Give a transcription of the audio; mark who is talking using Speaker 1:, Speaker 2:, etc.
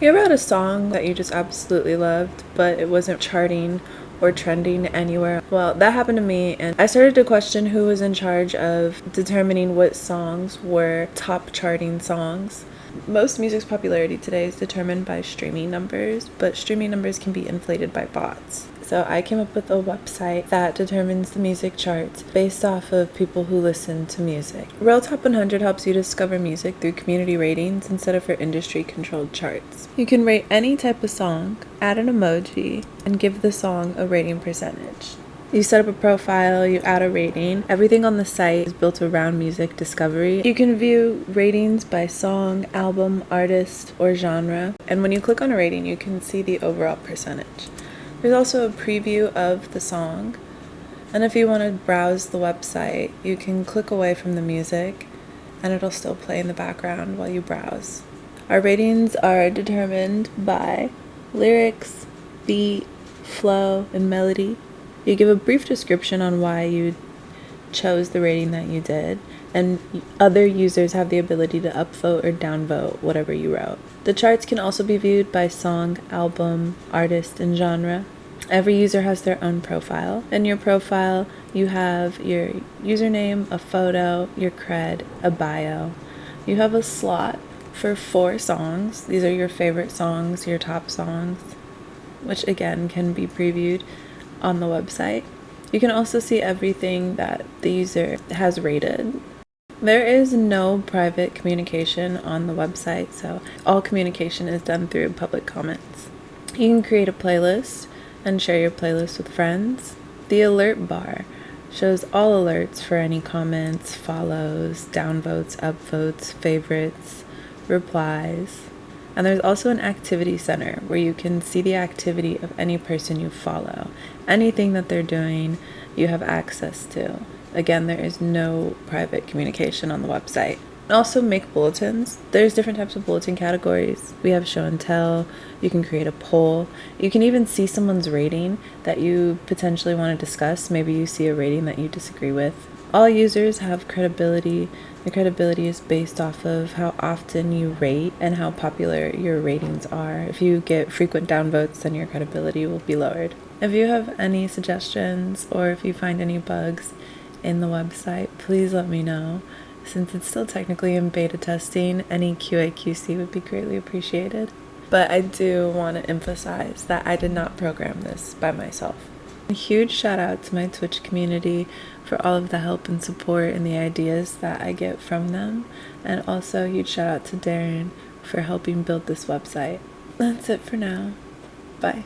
Speaker 1: You ever had a song that you just absolutely loved, but it wasn't charting or trending anywhere? Well, that happened to me, and I started to question who was in charge of determining what songs were top charting songs. Most music's popularity today is determined by streaming numbers, but streaming numbers can be inflated by bots. So I came up with a website that determines the music charts based off of people who listen to music. Real Top 100 helps you discover music through community ratings instead of for industry-controlled charts. You can rate any type of song, add an emoji, and give the song a rating percentage. You set up a profile, you add a rating. Everything on the site is built around music discovery. You can view ratings by song, album, artist, or genre. And when you click on a rating, you can see the overall percentage. There's also a preview of the song. And if you want to browse the website, you can click away from the music and it'll still play in the background while you browse. Our ratings are determined by lyrics, beat, flow, and melody. You give a brief description on why you chose the rating that you did, and other users have the ability to upvote or downvote whatever you wrote. The charts can also be viewed by song, album, artist, and genre. Every user has their own profile. In your profile, you have your username, a photo, your cred, a bio. You have a slot for 4 songs. These are your favorite songs, your top songs, which again can be previewed on the website. You can also see everything that the user has rated. There is no private communication on the website, so all communication is done through public comments. You can create a playlist and share your playlist with friends. The alert bar shows all alerts for any comments, follows, downvotes, upvotes, favorites, replies. And there's also an activity center where you can see the activity of any person you follow. Anything that they're doing, you have access to. Again, there is no private communication on the website. Also make bulletins. There's different types of bulletin categories. We have show and tell. You can create a poll. You can even see someone's rating that you potentially want to discuss. Maybe you see a rating that you disagree with. All users have credibility. The credibility is based off of how often you rate and how popular your ratings are. If you get frequent downvotes, then your credibility will be lowered. If you have any suggestions or if you find any bugs in the website, please let me know. Since it's still technically in beta testing, any QA/QC would be greatly appreciated. But I do want to emphasize that I did not program this by myself. A huge shout out to my Twitch community for all of the help and support and the ideas that I get from them. And also a huge shout out to Darren for helping build this website. That's it for now. Bye.